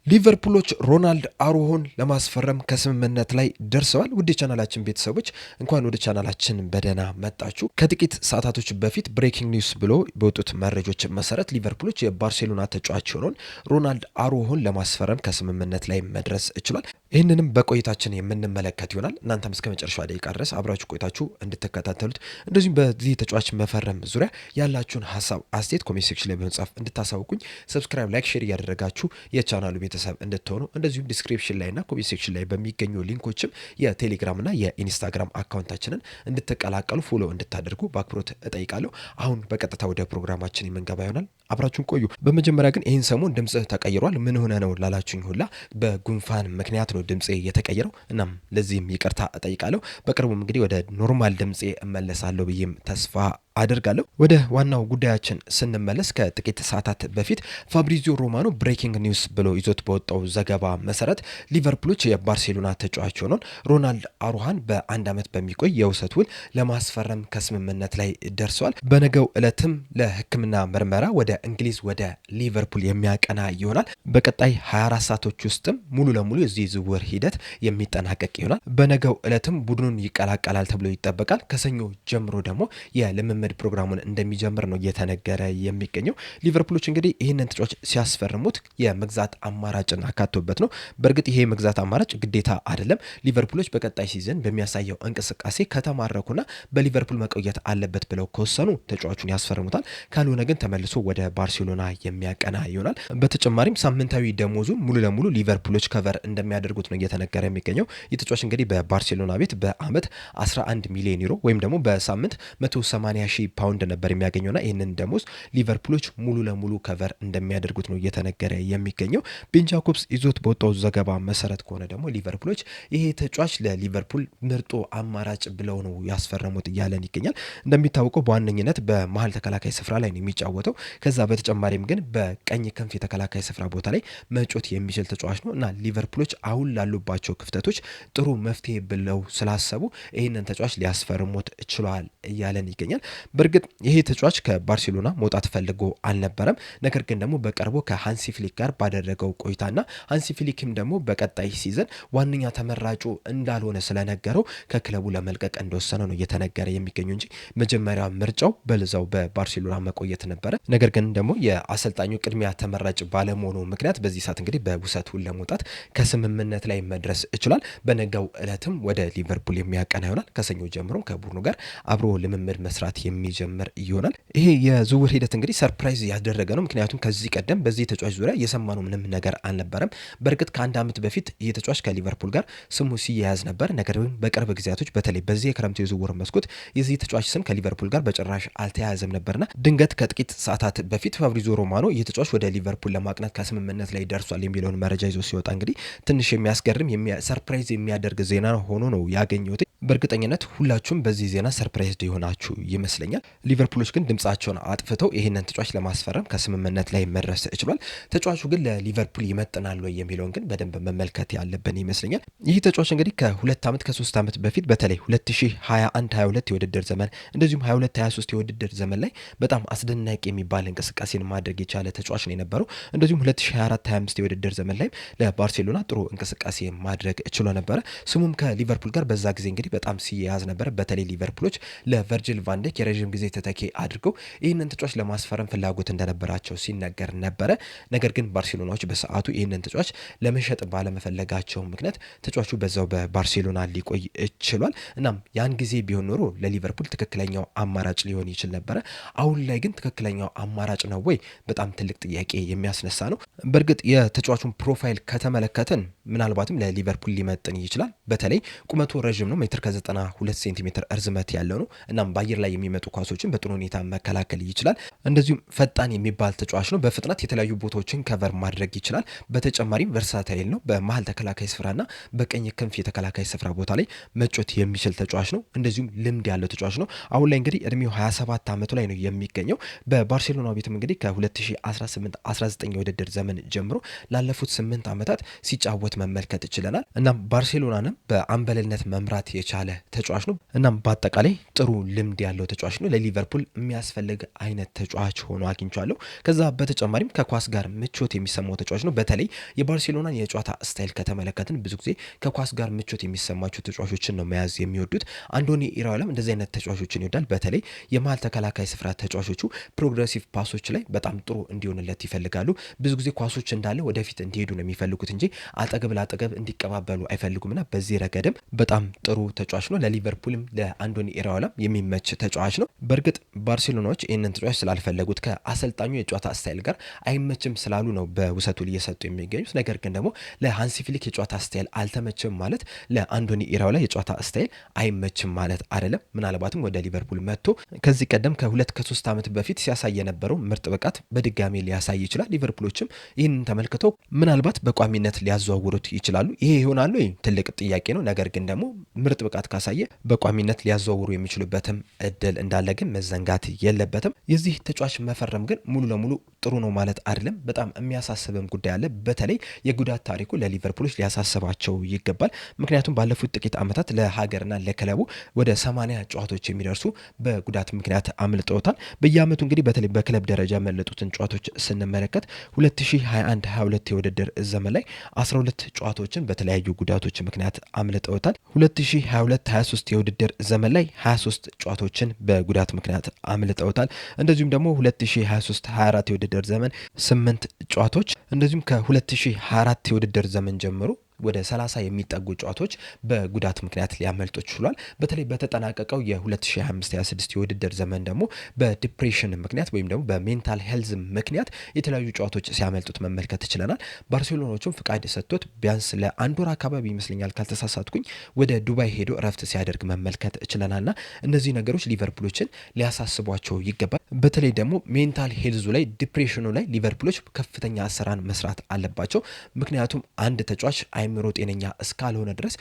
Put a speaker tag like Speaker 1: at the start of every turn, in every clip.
Speaker 1: ሊቨርፑሎች ሮናልድ አሮሆን ለማስፈረም ከስምምነት ላይ ደርሰዋል። ውድ ቻናላችን ቤተሰቦች እንኳን ወደ ቻናላችን በደህና መጣችሁ። ከጥቂት ሰዓታቶች በፊት ብሬኪንግ ኒውስ ብሎ በወጡት መረጃዎች መሰረት ሊቨርፑሎች የባርሴሎና ተጫዋች የሆነውን ሮናልድ አሮሆን ለማስፈረም ከስምምነት ላይ መድረስ ችሏል። ይህንንም በቆይታችን የምንመለከት ይሆናል። እናንተም እስከ መጨረሻ ደቂቃ ድረስ አብራችሁ ቆይታችሁ እንድትከታተሉት፣ እንደዚሁም በዚህ ተጫዋች መፈረም ዙሪያ ያላችሁን ሀሳብ አስተያየት ኮሜንት ሴክሽን ላይ በመጻፍ እንድታሳውቁኝ፣ ሰብስክራይብ፣ ላይክ፣ ሼር እያደረጋችሁ የቻናሉ ቤተሰብ እንድትሆኑ፣ እንደዚሁም ዲስክሪፕሽን ላይና ኮሜንት ሴክሽን ላይ በሚገኙ ሊንኮችም የቴሌግራምና የኢንስታግራም አካውንታችንን እንድትቀላቀሉ ፎሎ እንድታደርጉ በአክብሮት እጠይቃለሁ። አሁን በቀጥታ ወደ ፕሮግራማችን የምንገባ ይሆናል። አብራችሁን ቆዩ። በመጀመሪያ ግን ይህን ሰሞን ድምጽህ ተቀይሯል፣ ምን ሆነ ነው ላላችሁኝ ሁላ በጉንፋን ምክንያት ነው ድምፄ የተቀየረው። እናም ለዚህም ይቅርታ እጠይቃለሁ። በቅርቡም እንግዲህ ወደ ኖርማል ድምፄ እመለሳለሁ ብዬም ተስፋ አደርጋለሁ። ወደ ዋናው ጉዳያችን ስንመለስ ከጥቂት ሰዓታት በፊት ፋብሪዚዮ ሮማኖ ብሬኪንግ ኒውስ ብሎ ይዞት በወጣው ዘገባ መሰረት ሊቨርፑሎች የባርሴሎና ተጫዋች ሆነውን ሮናልድ አሮሃን በአንድ ዓመት በሚቆይ የውሰት ውል ለማስፈረም ከስምምነት ላይ ደርሰዋል። በነገው ዕለትም ለሕክምና ምርመራ ወደ እንግሊዝ ወደ ሊቨርፑል የሚያቀና ይሆናል። በቀጣይ 24 ሰዓቶች ውስጥም ሙሉ ለሙሉ የዚህ ዝውውር ሂደት የሚጠናቀቅ ይሆናል። በነገው ዕለትም ቡድኑን ይቀላቀላል ተብሎ ይጠበቃል። ከሰኞ ጀምሮ ደግሞ የልምምድ ፕሮግራሙን እንደሚጀምር ነው እየተነገረ የሚገኘው። ሊቨርፑሎች እንግዲህ ይህንን ተጫዋች ሲያስፈርሙት የመግዛት አማራጭን አካቶበት ነው። በእርግጥ ይሄ የመግዛት አማራጭ ግዴታ አይደለም። ሊቨርፑሎች በቀጣይ ሲዝን በሚያሳየው እንቅስቃሴ ከተማረኩና በሊቨርፑል መቆየት አለበት ብለው ከወሰኑ ተጫዋቹን ያስፈርሙታል። ካልሆነ ግን ተመልሶ ወደ ባርሴሎና የሚያቀና ይሆናል። በተጨማሪም ሳምንታዊ ደሞዙን ሙሉ ለሙሉ ሊቨርፑሎች ከቨር እንደሚያደርጉት ነው እየተነገረ የሚገኘው። ይህ ተጫዋች እንግዲህ በባርሴሎና ቤት በአመት 11 ሚሊዮን ዩሮ ወይም ደግሞ በሳምንት 180 ሺህ ፓውንድ ነበር የሚያገኘውና ይህንን ደሞዝ ሊቨርፑሎች ሙሉ ለሙሉ ከቨር እንደሚያደርጉት ነው እየተነገረ የሚገኘው። ቤን ጃኮብስ ይዞት በወጣው ዘገባ መሰረት ከሆነ ደግሞ ሊቨርፑሎች ይሄ ተጫዋች ለሊቨርፑል ምርጡ አማራጭ ብለው ነው ያስፈረሙት እያለን ይገኛል። እንደሚታወቀው በዋነኝነት በመሀል ተከላካይ ስፍራ ላይ ነው የሚጫወተው። ከዛ በተጨማሪም ግን በቀኝ ክንፍ የተከላካይ ስፍራ ቦታ ላይ መጮት የሚችል ተጫዋች ነው እና ሊቨርፑሎች አሁን ላሉባቸው ክፍተቶች ጥሩ መፍትሄ ብለው ስላሰቡ ይህንን ተጫዋች ሊያስፈርሙት ችሏል እያለን ይገኛል። በእርግጥ ይሄ ተጫዋች ከባርሴሎና መውጣት ፈልጎ አልነበረም። ነገር ግን ደግሞ በቅርቡ ከሃንሲ ፍሊክ ጋር ባደረገው ቆይታና ሃንሲ ፍሊክም ደግሞ በቀጣይ ሲዘን ዋነኛ ተመራጩ እንዳልሆነ ስለነገረው ከክለቡ ለመልቀቅ እንደወሰነ ነው እየተነገረ የሚገኙ እንጂ መጀመሪያ ምርጫው በልዛው በባርሴሎና መቆየት ነበረ። ነገር ግን ደግሞ የአሰልጣኙ ቅድሚያ ተመራጭ ባለመሆኑ ምክንያት በዚህ ሰዓት እንግዲህ በውሰት ውል ለመውጣት ከስምምነት ላይ መድረስ ይችላል። በነገው ዕለትም ወደ ሊቨርፑል የሚያቀና ይሆናል። ከሰኞ ጀምሮ ከቡድኑ ጋር አብሮ ልምምድ መስራት የሚጀምር ይሆናል። ይሄ የዝውውር ሂደት እንግዲህ ሰርፕራይዝ ያደረገ ነው። ምክንያቱም ከዚህ ቀደም በዚህ ተጫዋች ዙሪያ የሰማነው ምንም ነገር አልነበረም። በእርግጥ ከአንድ ዓመት በፊት ይህ ተጫዋች ከሊቨርፑል ጋር ስሙ ሲያያዝ ነበር። ነገር ግን በቅርብ ጊዜያቶች በተለይ በዚህ የክረምቱ የዝውውር መስኮት የዚህ ተጫዋች ስም ከሊቨርፑል ጋር በጭራሽ አልተያያዘም ነበርና ድንገት ከጥቂት ሰዓታት በፊት ፋብሪዚዮ ሮማኖ ይህ ተጫዋች ወደ ሊቨርፑል ለማቅናት ከስምምነት ላይ ደርሷል የሚለውን መረጃ ይዞ ሲወጣ እንግዲህ ትንሽ የሚያስገርም ሰርፕራይዝ የሚያደርግ ዜና ሆኖ ነው ያገኘሁት። በእርግጠኝነት ሁላችሁም በዚህ ዜና ሰርፕራይዝድ የሆናችሁ ይመስለኛል። ሊቨርፑሎች ግን ድምጻቸውን አጥፍተው ይህንን ተጫዋች ለማስፈረም ከስምምነት ላይ መድረስ ችሏል። ተጫዋቹ ግን ለሊቨርፑል ይመጥናል ወይ የሚለውን ግን በደንብ መመልከት ያለብን ይመስለኛል። ይህ ተጫዋች እንግዲህ ከ2 ዓመት ከ3 ዓመት በፊት በተለይ 2021-22 የውድድር ዘመን እንደዚሁም 22-23 የውድድር ዘመን ላይ በጣም አስደናቂ የሚባል እንቅስቃሴን ማድረግ የቻለ ተጫዋች ነው የነበረው። እንደዚሁም 2024-25 የውድድር ዘመን ላይ ለባርሴሎና ጥሩ እንቅስቃሴ ማድረግ ችሎ ነበረ። ስሙም ከሊቨርፑል ጋር በዛ ጊዜ እንግዲህ በጣም ሲያያዝ ነበረ። በተለይ ሊቨርፑሎች ለቨርጂል ቫን ዳይክ የረዥም ጊዜ ተተኪ አድርገው ይህንን ተጫዋች ለማስፈረም ፍላጎት እንደነበራቸው ሲነገር ነበረ። ነገር ግን ባርሴሎናዎች በሰዓቱ ይህንን ተጫዋች ለመሸጥ ባለመፈለጋቸው ምክንያት ተጫዋቹ በዛው በባርሴሎና ሊቆይ ችሏል። እናም ያን ጊዜ ቢሆን ኖሮ ለሊቨርፑል ትክክለኛው አማራጭ ሊሆን ይችል ነበረ። አሁን ላይ ግን ትክክለኛው አማራጭ ነው ወይ? በጣም ትልቅ ጥያቄ የሚያስነሳ ነው። በእርግጥ የተጫዋቹን ፕሮፋይል ከተመለከትን ምናልባትም ለሊቨርፑል ሊመጥን ይችላል። በተለይ ቁመቱ ረዥም ነው፣ ሜትር ከ92 ሴንቲሜትር እርዝመት ያለው ነው። እናም በአየር ላይ የሚመጡ ኳሶችን በጥሩ ሁኔታ መከላከል ይችላል። እንደዚሁም ፈጣን የሚባል ተጫዋች ነው። በፍጥነት የተለያዩ ቦታዎችን ከቨር ማድረግ ይችላል። በተጨማሪም ቨርሳታይል ነው። በመሀል ተከላካይ ስፍራና በቀኝ ክንፍ የተከላካይ ስፍራ ቦታ ላይ መጮት የሚችል ተጫዋች ነው። እንደዚሁም ልምድ ያለው ተጫዋች ነው። አሁን ላይ እንግዲህ እድሜው 27 ዓመቱ ላይ ነው የሚገኘው። በባርሴሎና ቤትም እንግዲህ ከ2018-19 የውድድር ዘመን ጀምሮ ላለፉት 8 ዓመታት ሲጫወት መመልከት ይችለናል። እናም ባርሴሎናንም በአምበልነት መምራት የቻለ ተጫዋች ነው። እናም በአጠቃላይ ጥሩ ልምድ ያለው ተጫዋች ነው። ለሊቨርፑል የሚያስፈልግ አይነት ተጫዋች ሆኖ አግኝቻለሁ። ከዛ በተጨማሪም ከኳስ ጋር ምቾት የሚሰማው ተጫዋች ነው። በተለይ የባርሴሎናን የጨዋታ ስታይል ከተመለከትን ብዙ ጊዜ ከኳስ ጋር ምቾት የሚሰማቸው ተጫዋቾችን ነው መያዝ የሚወዱት። አንዶኒ ኢራኦላም እንደዚህ አይነት ተጫዋቾችን ይወዳል። በተለይ የመሀል ተከላካይ ስፍራ ተጫዋቾቹ ፕሮግሬሲቭ ፓሶች ላይ በጣም ጥሩ እንዲሆንለት ይፈልጋሉ። ብዙ ጊዜ ኳሶች እንዳለ ወደፊት እንዲሄዱ ነው የሚፈልጉት እንጂ አጠገብ ለአጠገብ እንዲቀባበሉ አይፈልጉምና በዚህ ረገድም በጣም ጥሩ ተጫዋች ነው። ለሊቨርፑልም ለአንዶኒ ኢራኦላም የሚመች ተጫዋች ነው። በእርግጥ ባርሴሎናዎች ይህንን ተጫዋች ስላልፈለጉት ከአሰልጣኙ የጨዋታ ስታይል ጋር አይመችም ስላሉ ነው በውሰቱ እየሰጡ የሚገኙት። ነገር ግን ደግሞ ለሃንሲ ፍሊክ የጨዋታ ስታይል አልተመችም ማለት ለአንዶኒ ኢራኦላ የጨዋታ ስታይል አይመችም ማለት አይደለም። ምናልባትም ወደ ሊቨርፑል መጥቶ ከዚህ ቀደም ከ2-3 ዓመት በፊት ሲያሳይ የነበረው ምርጥ ብቃት በድጋሚ ሊያሳይ ይችላል። ሊቨርፑሎችም ይህንን ተመልክተው ምናልባት በቋሚነት ሊያዘዋውሩት ይችላሉ። ይሄ ይሆናሉ ትልቅ ጥያቄ ነው። ነገር ግን ደግሞ ምርጥ ብቃት ካሳየ በቋሚነት ሊያዘዋውሩ የሚችሉበትም እድል እንዳለ ግን መዘንጋት የለበትም። የዚህ ተጫዋች መፈረም ግን ሙሉ ለሙሉ ጥሩ ነው ማለት አይደለም። በጣም የሚያሳስብም ጉዳይ አለ። በተለይ የጉዳት ታሪኩ ለሊቨርፑሎች ሊያሳስባቸው ይገባል። ምክንያቱም ባለፉት ጥቂት ዓመታት ለሀገርና ለክለቡ ወደ 80 ጨዋታዎች የሚደርሱ በጉዳት ምክንያት አምልጠውታል። በየዓመቱ እንግዲህ በተለይ በክለብ ደረጃ ያመለጡትን ጨዋታዎች ስንመለከት 2021-22 የውድድር ዘመን ላይ 12 ጨዋታዎችን በተለያዩ ጉዳቶች ምክንያት አምልጠውታል። 2022-23 የውድድር ዘመን ላይ 23 ጨዋታዎችን በጉዳት ምክንያት አምልጠውታል። እንደዚሁም ደግሞ 2023-24 የውድድር ዘመን 8 ጨዋታዎች እንደዚሁም ከ2024 የውድድር ዘመን ጀምሮ ወደ 30 የሚጠጉ ጨዋታዎች በጉዳት ምክንያት ሊያመልጡ ችሏል። በተለይ በተጠናቀቀው የ2025-26 የውድድር ዘመን ደግሞ በዲፕሬሽን ምክንያት ወይም ደግሞ በሜንታል ሄልዝ ምክንያት የተለያዩ ጨዋታዎች ሲያመልጡት መመልከት ችለናል። ባርሴሎናዎቹም ፍቃድ ሰጥቶት ቢያንስ ለአንድ ወር አካባቢ ይመስለኛል ካልተሳሳትኩኝ ወደ ዱባይ ሄዶ እረፍት ሲያደርግ መመልከት ችለናልና እነዚህ ነገሮች ሊቨርፑሎችን ሊያሳስቧቸው ይገባል። በተለይ ደግሞ ሜንታል ሄልዙ ላይ ዲፕሬሽኑ ላይ ሊቨርፑሎች ከፍተኛ ስራን መስራት አለባቸው። ምክንያቱም አንድ ተጫዋች አይምሮ ጤነኛ እስካልሆነ ድረስ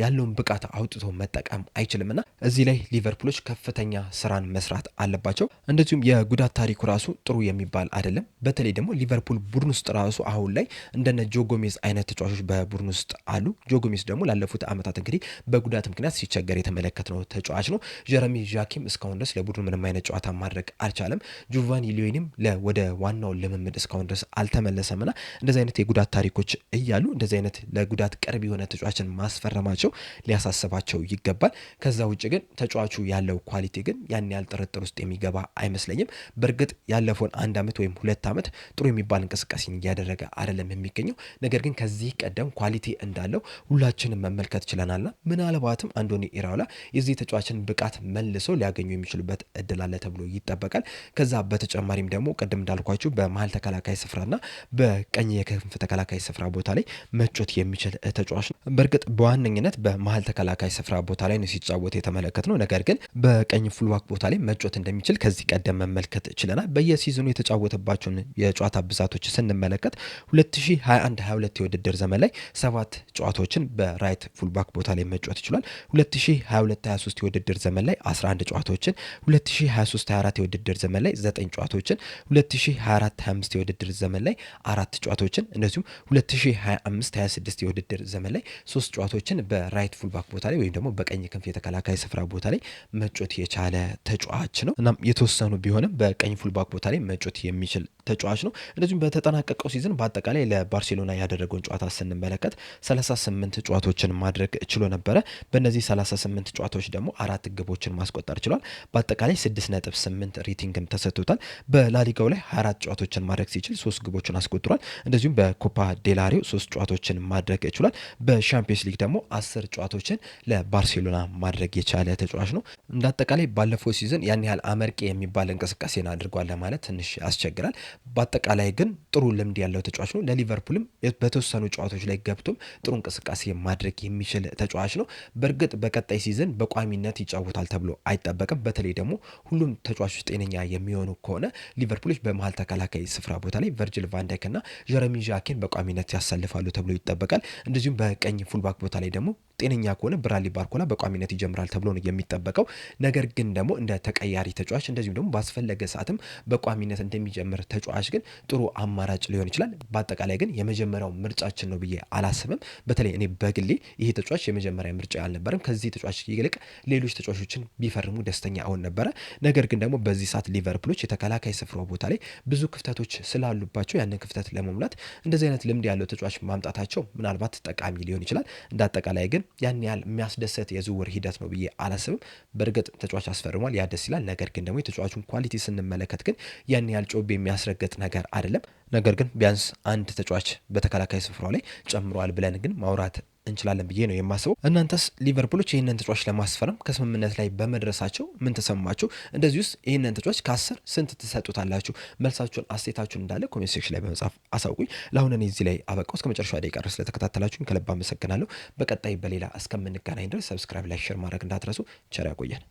Speaker 1: ያለውን ብቃት አውጥቶ መጠቀም አይችልምና እዚህ ላይ ሊቨርፑሎች ከፍተኛ ስራን መስራት አለባቸው። እንደዚሁም የጉዳት ታሪኩ ራሱ ጥሩ የሚባል አይደለም። በተለይ ደግሞ ሊቨርፑል ቡድን ውስጥ ራሱ አሁን ላይ እንደነ ጆጎሜዝ አይነት ተጫዋቾች በቡድን ውስጥ አሉ። ጆጎሜዝ ደግሞ ላለፉት ዓመታት እንግዲህ በጉዳት ምክንያት ሲቸገር የተመለከትነው ተጫዋች ነው። ጀረሚ ዣኪም እስካሁን ድረስ ለቡድኑ ምንም አይነት ጨዋታ ማድረግ አልቻለም። ጆቫኒ ሊዮኒም ወደ ዋናው ልምምድ እስካሁን ድረስ አልተመለሰምና እንደዚህ አይነት የጉዳት ታሪኮች እያሉ እንደዚህ አይነት ለጉዳት ቅርብ የሆነ ተጫዋችን ማስፈረማቸው ሊያሳስባቸው ይገባል። ከዛ ውጭ ግን ተጫዋቹ ያለው ኳሊቲ ግን ያን ያህል ጥርጥር ውስጥ የሚገባ አይመስለኝም። በእርግጥ ያለፈውን 1 ዓመት ወይም 2 ዓመት ጥሩ የሚባል እንቅስቃሴን እያደረገ አይደለም የሚገኘው። ነገር ግን ከዚህ ቀደም ኳሊቲ እንዳለው ሁላችንም መመልከት ችለናልና ምናልባትም አንዶኒ ኢራኦላ የዚህ ተጫዋችን ብቃት መልሶ ሊያገኙ የሚችሉበት እድል አለ ተብሎ ይጠበቃል። ከዛ በተጨማሪም ደግሞ ቅድም እንዳልኳችሁ በመሀል ተከላካይ ስፍራና በቀኝ የክንፍ ተከላካይ ስፍራ ቦታ ላይ መጮት የሚችል ተጫዋች ነው። በእርግጥ በዋነኝነት በመሀል ተከላካይ ስፍራ ቦታ ላይ ነው ሲጫወት የተመለከት ነው። ነገር ግን በቀኝ ፉልባክ ቦታ ላይ መጮት እንደሚችል ከዚህ ቀደም መመልከት ችለናል። በየሲዝኑ የተጫወተባቸውን የጨዋታ ብዛቶች ስንመለከት 2021-22 የውድድር ዘመን ላይ 7 ጨዋታዎችን በራይት ፉልባክ ቦታ ላይ መጮት ይችላል። 2022-23 የውድድር ዘመን ላይ 11 ጨዋታዎችን፣ 2023-24 የውድድር ዘመን ላይ 9 ጨዋታዎችን፣ 2024-25 የውድድር ዘመን ላይ 4 ጨዋታዎችን እንደዚሁም 2025-26 የውድድር ዘመን ላይ 3 ጨዋታዎችን በራይት ፉልባክ ቦታ ላይ ወይም ደግሞ በቀኝ ክንፍ የተከላካይ ስፍራ ቦታ ላይ መጮት የቻለ ተጫዋች ነው። እናም የተወሰኑ ቢሆንም በቀኝ ፉልባክ ቦታ ላይ መጮት የሚችል ተጫዋች ነው። እንደዚሁም በተጠናቀቀው ሲዝን በአጠቃላይ ለባርሴሎና ያደረገውን ጨዋታ ስንመለከት 38 ጨዋታዎችን ማድረግ ችሎ ነበረ። በእነዚህ 38 ጨዋታዎች ደግሞ 4 ግቦችን ማስቆጠር ችሏል። በአጠቃላይ 6.8 ሬቲንግም ተሰጥቶታል። በላሊጋው ላይ 24 ጨዋታዎችን ማድረግ ሲችል 3 ግቦችን አስቆጥሯል። እንደዚሁም በኮፓ ዴላሪዮ 3 ጨዋታዎችን ማድረግ ችሏል። በሻምፒየንስ ሊግ ደግሞ 10 ጨዋታዎችን ለባርሴሎና ማድረግ የቻለ ተጫዋች ነው። እንዳጠቃላይ ባለፈው ሲዝን ያን ያህል አመርቂ የሚባል እንቅስቃሴን አድርጓል ለማለት ትንሽ ያስቸግራል። በአጠቃላይ ግን ጥሩ ልምድ ያለው ተጫዋች ነው። ለሊቨርፑልም በተወሰኑ ጨዋታዎች ላይ ገብቶም ጥሩ እንቅስቃሴ ማድረግ የሚችል ተጫዋች ነው። በእርግጥ በቀጣይ ሲዝን በቋሚነት ይጫወታል ተብሎ አይጠበቅም። በተለይ ደግሞ ሁሉም ተጫዋቾች ጤነኛ የሚሆኑ ከሆነ ሊቨርፑሎች በመሀል ተከላካይ ስፍራ ቦታ ላይ ቨርጅል ቫንዳይክ እና ጀረሚ ዣኪን በቋሚነት ያሳልፋሉ ተብሎ ይጠበቃል። እንደዚሁም በቀኝ ፉልባክ ቦታ ላይ ደግሞ ጤነኛ ከሆነ ብራድሊ ባርኮላ በቋሚነት ይጀምራል ተብሎ ነው የሚጠበቀው። ነገር ግን ደግሞ እንደ ተቀያሪ ተጫዋች እንደዚሁም ደግሞ ባስፈለገ ሰዓትም በቋሚነት እንደሚጀምር ተጫዋች ግን ጥሩ አማራጭ ሊሆን ይችላል። በአጠቃላይ ግን የመጀመሪያው ምርጫችን ነው ብዬ አላስብም። በተለይ እኔ በግሌ ይሄ ተጫዋች የመጀመሪያ ምርጫ አልነበረም። ከዚህ ተጫዋች ይልቅ ሌሎች ተጫዋቾችን ቢፈርሙ ደስተኛ አሁን ነበረ። ነገር ግን ደግሞ በዚህ ሰዓት ሊቨርፑሎች የተከላካይ ስፍራው ቦታ ላይ ብዙ ክፍተቶች ስላሉባቸው ያንን ክፍተት ለመሙላት እንደዚህ አይነት ልምድ ያለው ተጫዋች ማምጣታቸው ምናልባት ጠቃሚ ሊሆን ይችላል። እንደ አጠቃላይ ግን ያን ያህል የሚያስደሰት የዝውውር ሂደት ነው ብዬ አላስብም። በእርግጥ ተጫዋች አስፈርሟል፣ ያ ደስ ይላል። ነገር ግን ደግሞ የተጫዋቹን ኳሊቲ ስንመለከት ግን ያን ያህል ጮቤ የሚያስረግጥ ነገር አይደለም። ነገር ግን ቢያንስ አንድ ተጫዋች በተከላካይ ስፍራው ላይ ጨምሯል ብለን ግን ማውራት እንችላለን ብዬ ነው የማስበው። እናንተስ ሊቨርፑሎች ይህንን ተጫዋች ለማስፈረም ከስምምነት ላይ በመድረሳቸው ምን ተሰማችሁ? እንደዚህ ውስጥ ይህንን ተጫዋች ከ10 ስንት ትሰጡታላችሁ? መልሳችሁን አስተያየታችሁን እንዳለ ኮሜንት ሴክሽን ላይ በመጻፍ አሳውቁኝ። ለአሁን እኔ እዚህ ላይ አበቃው። እስከ መጨረሻ ደቂቃ ድረስ ስለተከታተላችሁኝ ከልብ አመሰግናለሁ። በቀጣይ በሌላ እስከምንገናኝ ድረስ ሰብስክራይብ፣ ላይክ፣ ሼር ማድረግ እንዳትረሱ። ቸር ያቆየን።